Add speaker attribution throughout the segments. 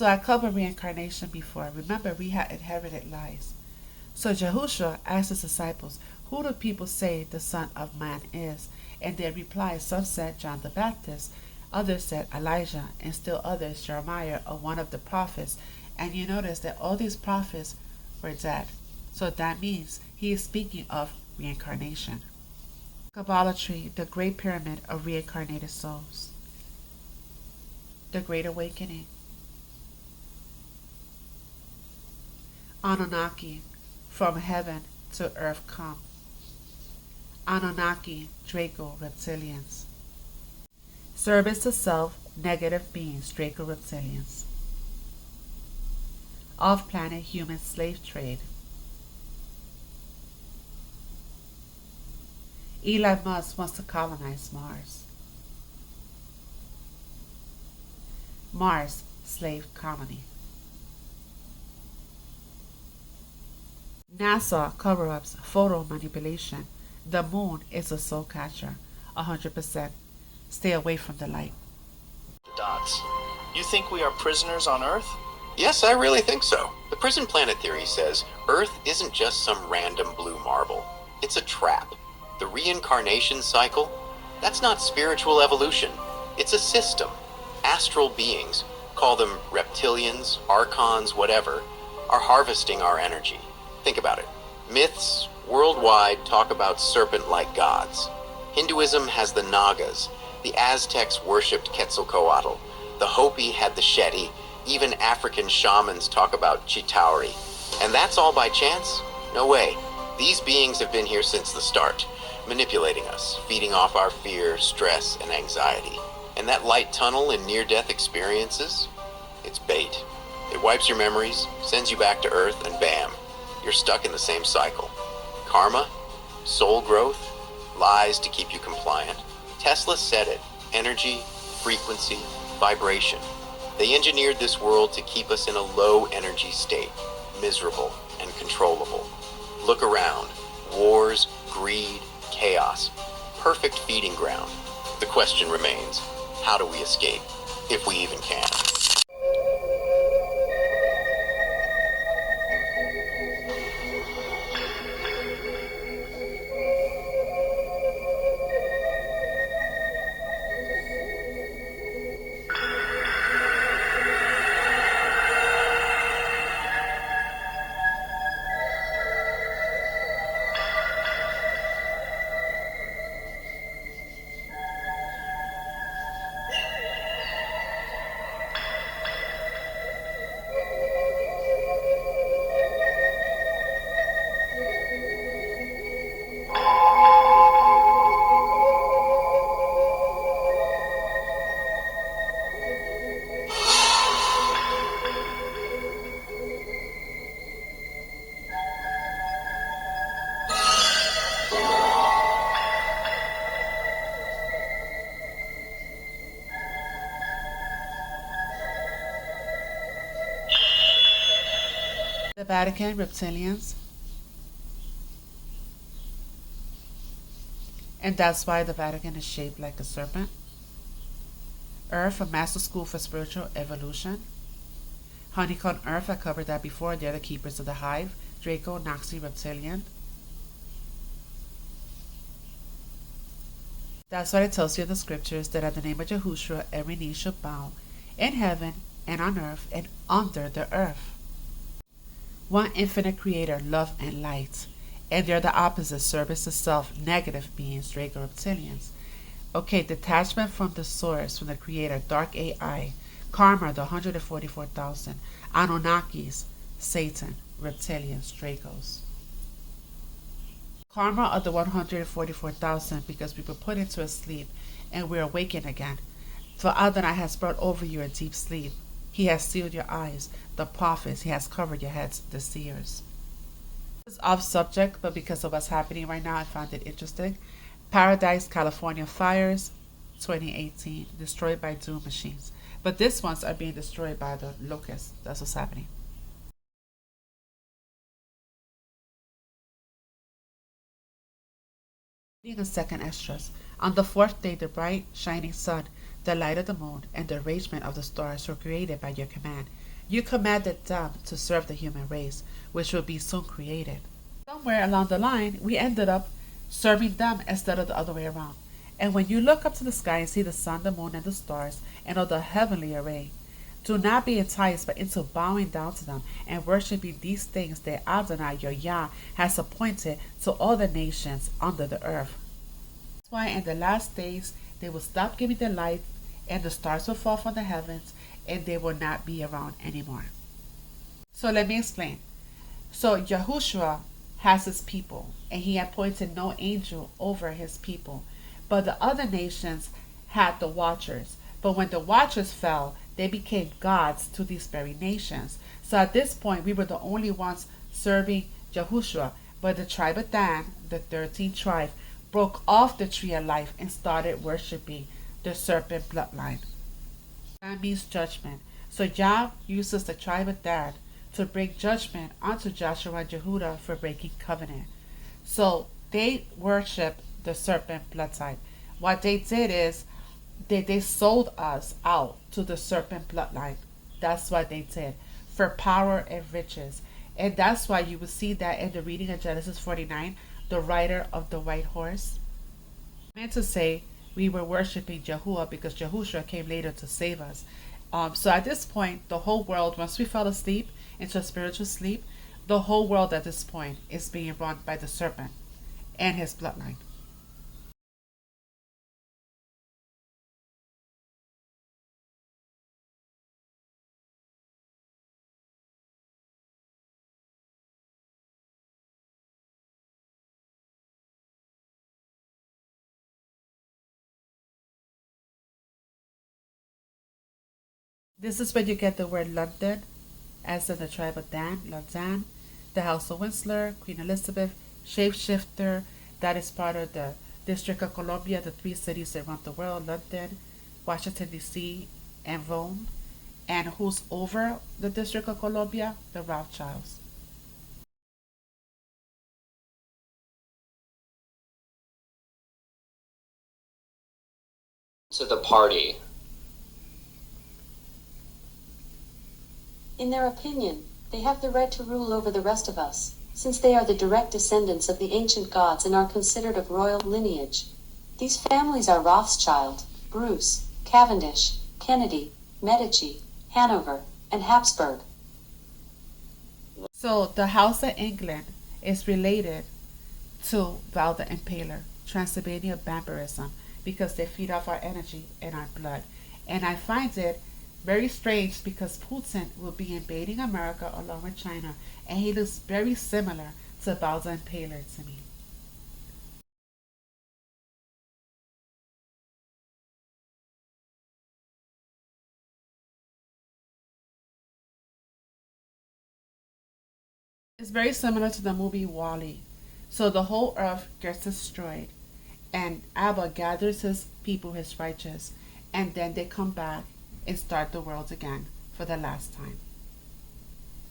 Speaker 1: So I covered reincarnation before. Remember, we had inherited lies. So Yahushua asked his disciples, "Who do people say the Son of Man is?" And they replied, some said John the Baptist, others said Elijah, and still others Jeremiah or one of the prophets. And you notice that all these prophets were dead. So that means he is speaking of reincarnation. Kabbalatry, the Great Pyramid of Reincarnated Souls. The Great Awakening. Anunnaki, from heaven to earth come. Anunnaki, Draco, reptilians. Service to self, negative beings, Draco reptilians. Off-planet human slave trade. Elon Musk wants to colonize Mars. Mars, slave colony. NASA cover-ups, photo manipulation. The moon is a soul catcher. 100%. Stay away from the light.
Speaker 2: Dots. You think we are prisoners on Earth?
Speaker 3: Yes, I really think so. The prison planet theory says Earth isn't just some random blue marble. It's a trap. The reincarnation cycle, that's not spiritual evolution. It's a system. Astral beings, call them reptilians, archons, whatever, are harvesting our energy. Think about it. Myths worldwide talk about serpent-like gods. Hinduism has the Nagas. The Aztecs worshipped Quetzalcoatl. The Hopi had the Shetty. Even African shamans talk about Chitauri. And that's all by chance? No way. These beings have been here since the start, manipulating us, feeding off our fear, stress, and anxiety. And that light tunnel in near-death experiences? It's bait. It wipes your memories, sends you back to Earth, and bam, you're stuck in the same cycle. Karma, soul growth, lies to keep you compliant. Tesla said it. Energy, frequency, vibration. They engineered this world to keep us in a low energy state, miserable and controllable. Look around. Wars, greed, chaos. Perfect feeding ground. The question remains, how do we escape? If we even can.
Speaker 1: The Vatican, reptilians. And that's why the Vatican is shaped like a serpent. Earth, a master school for spiritual evolution. Honeycomb Earth, I covered that before. They're the keepers of the hive. Draco, Noxie, reptilian. That's why it tells you in the scriptures that at the name of Yahushua, every knee shall bow in heaven and on earth and under the earth. One infinite creator, love and light. And they're the opposite, service to self, negative beings, Draco reptilians. Okay, detachment from the source, from the creator, dark AI. Karma, the 144,000. Anunnakis, Satan, reptilians, Dracos. Karma of the 144,000 because we were put into a sleep and we awaken again. For Adonai has brought over you a deep sleep. He has sealed your eyes, the prophets. He has covered your heads, the seers. It's off subject, but because of what's happening right now, I found it interesting. Paradise, California fires, 2018, destroyed by doom machines. But these ones are being destroyed by the locusts. That's what's happening. Reading a second extras. On the fourth day, the bright, shining sun The light of the moon and the arrangement of the stars were created by your command. You commanded them to serve the human race, which will be soon created. Somewhere along the line, we ended up serving them instead of the other way around. And when you look up to the sky and see the sun, the moon, and the stars, and all the heavenly array, do not be enticed but into bowing down to them and worshiping these things that Adonai your Yah has appointed to all the nations under the earth. That's why in the last days they will stop giving the light, and the stars will fall from the heavens, and they will not be around anymore. So let me explain. So Yahushua has his people, and he appointed no angel over his people. But the other nations had the watchers. But when the watchers fell, they became gods to these very nations. So at this point, we were the only ones serving Yahushua. But the tribe of Dan, the 13th tribe, broke off the tree of life and started worshiping the serpent bloodline. That means judgment. So Yah uses the tribe of Dan to bring judgment onto Joshua and Jehudah for breaking covenant. So they worship the serpent blood type. What they did is they sold us out to the serpent bloodline. That's what they did, for power and riches. And that's why you will see that in the reading of Genesis 49, the rider of the white horse. I meant to say we were worshiping Yahuwah because Yahushua came later to save us. So at this point, the whole world, once we fell asleep into a spiritual sleep, the whole world at this point is being run by the serpent and his bloodline. This is where you get the word London, as in the tribe of Dan, London, the House of Windsor, Queen Elizabeth, Shapeshifter, that is part of the District of Columbia, the 3 cities that run the world, London, Washington, D.C., and Rome. And who's over the District of Columbia? The Rothschilds.
Speaker 4: To the party.
Speaker 5: In their opinion, they have the right to rule over the rest of us, since they are the direct descendants of the ancient gods and are considered of royal lineage. These families are Rothschild, Bruce, Cavendish, Kennedy, Medici, Hanover, and Habsburg.
Speaker 1: So the House of England is related to Val the Impaler, Transylvania barbarism, because they feed off our energy and our blood. And I find it very strange because Putin will be invading America along with China, and he looks very similar to Val the Impaler to me. It's very similar to the movie WALL-E. So the whole earth gets destroyed, and Abba gathers his people, his righteous, and then they come back and start the world again for the last time.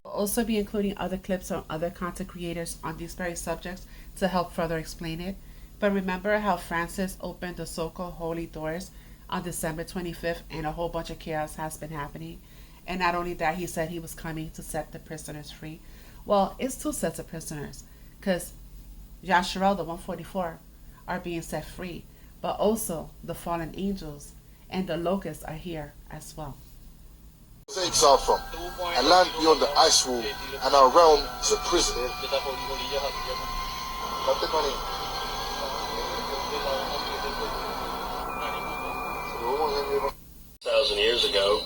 Speaker 1: We'll also be including other clips from other content creators on these very subjects to help further explain it. But remember how Francis opened the so-called holy doors on December 25th and a whole bunch of chaos has been happening? And not only that, he said he was coming to set the prisoners free. Well, it's 2 sets of prisoners, because Yasharel, the 144, are being set free, but also the fallen angels and the locusts are here as well.
Speaker 6: Exile from a land beyond the ice wall, and our realm is a prison.
Speaker 7: 1,000 years ago,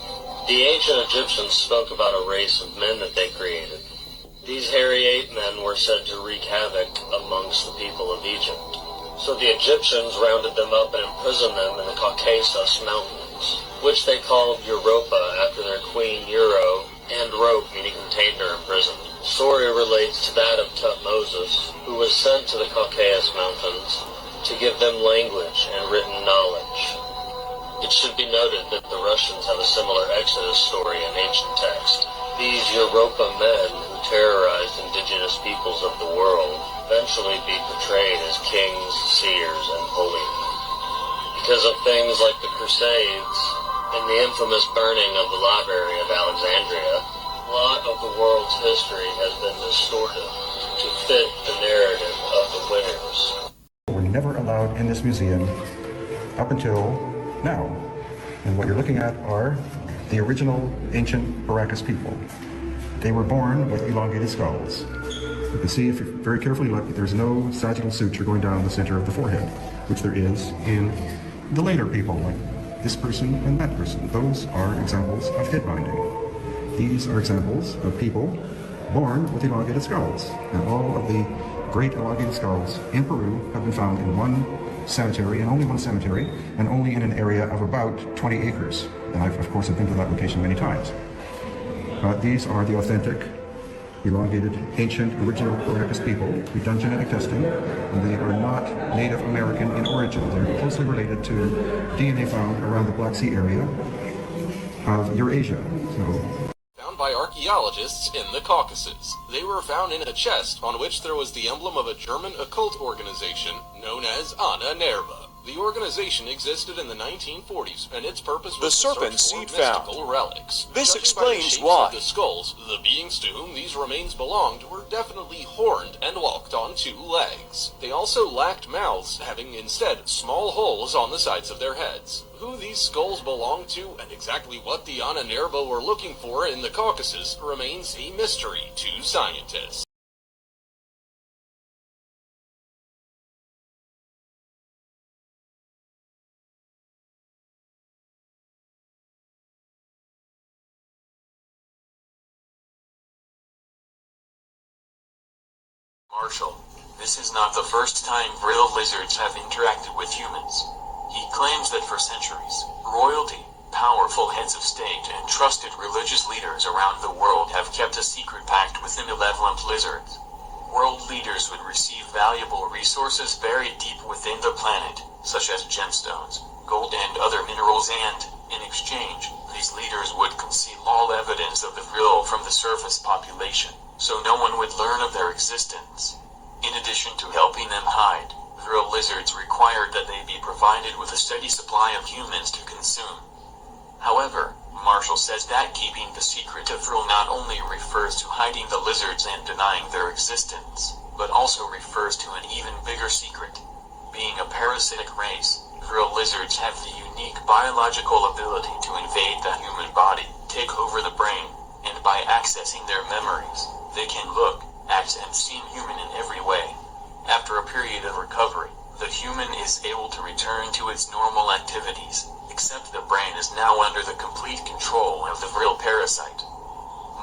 Speaker 7: the ancient Egyptians spoke about a race of men that they created. These hairy ape men were said to wreak havoc amongst the people of Egypt. So the Egyptians rounded them up and imprisoned them in the Caucasus Mountains, which they called Europa after their queen Euro, and Rope meaning contained or imprisoned. The story relates to that of Tutmosis, who was sent to the Caucasus Mountains to give them language and written knowledge. It should be noted that the Russians have a similar Exodus story in ancient text. These Europa men who terrorized indigenous peoples of the world eventually be portrayed as kings, seers, and holy men. because of things like the Crusades and the infamous burning of the Library of Alexandria. A lot of the world's history has been distorted to fit the narrative of the winners.
Speaker 4: Were never allowed in this museum up until now. And what you're looking at are the original ancient Paracas people. They were born with elongated skulls. You can see if you very carefully look, there's no sagittal suture going down the center of the forehead, which there is in the later people, like this person and that person. Those are examples of head binding. These are examples of people born with elongated skulls. And all of the great elongated skulls in Peru have been found in one cemetery, and only one cemetery, and only in an area of about 20 acres. And I've, of course, been to that location many times. But these are the authentic, elongated, ancient, original Paracas people. We've done genetic testing, and they are not Native American in origin. They're closely related to DNA found around the Black Sea area of Eurasia.
Speaker 8: Found by archaeologists in the Caucasus. They were found in a chest on which there was the emblem of a German occult organization known as Anna Nerva. The organization existed in the 1940s, and its purpose was
Speaker 9: the serpent
Speaker 8: to search
Speaker 9: seed
Speaker 8: for
Speaker 9: found.
Speaker 8: mystical relics.
Speaker 9: This
Speaker 8: Judging
Speaker 9: explains
Speaker 8: by the shapes
Speaker 9: why.
Speaker 8: of the skulls, the beings to whom these remains belonged were definitely horned and walked on two legs. They also lacked mouths, having instead small holes on the sides of their heads. Who these skulls belonged to and exactly what the Anna Nerva were looking for in the Caucasus remains a mystery to scientists.
Speaker 10: Marshall, this is not the first time vril lizards have interacted with humans. He claims that for centuries, royalty, powerful heads of state and trusted religious leaders around the world have kept a secret pact with the malevolent lizards. World leaders would receive valuable resources buried deep within the planet, such as gemstones, gold and other minerals, and, in exchange, these leaders would conceal all evidence of the vril from the surface population, so no one would learn of their existence. In addition to helping them hide, vril lizards required that they be provided with a steady supply of humans to consume. However, Marshall says that keeping the secret of vril not only refers to hiding the lizards and denying their existence, but also refers to an even bigger secret. Being a parasitic race, vril lizards have the unique biological ability to invade the human body, take over the brain, and by accessing their memories, they can look, act, and seem human in every way. After a period of recovery, the human is able to return to its normal activities, except the brain is now under the complete control of the vril parasite.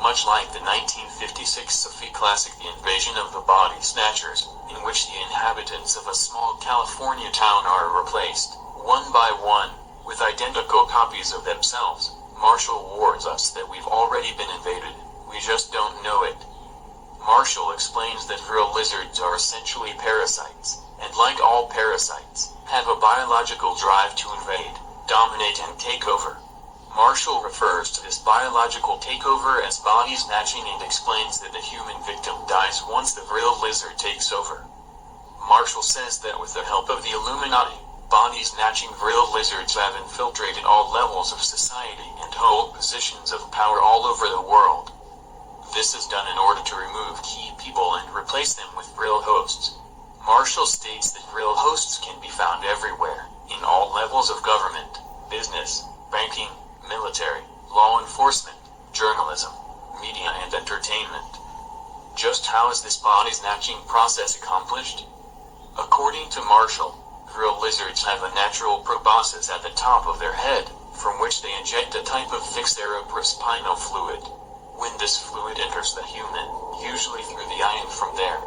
Speaker 10: Much like the 1956 sci-fi classic The Invasion of the Body Snatchers, in which the inhabitants of a small California town are replaced, one by one, with identical copies of themselves, Marshall warns us that we've already been invaded, we just don't know it. Marshall explains that vril lizards are essentially parasites, and like all parasites, have a biological drive to invade, dominate, and take over. Marshall refers to this biological takeover as body snatching and explains that the human victim dies once the vril lizard takes over. Marshall says that with the help of the Illuminati, body snatching vril lizards have infiltrated all levels of society and hold positions of power all over the world. This is done in order to remove key people and replace them with vril hosts. Marshall states that vril hosts can be found everywhere, in all levels of government, business, banking, military, law enforcement, journalism, media, and entertainment. Just how is this body snatching process accomplished? According to Marshall, vril lizards have a natural proboscis at the top of their head, from which they inject a type of thick cerebrospinal fluid. When this fluid enters the human, usually through the eye and from there,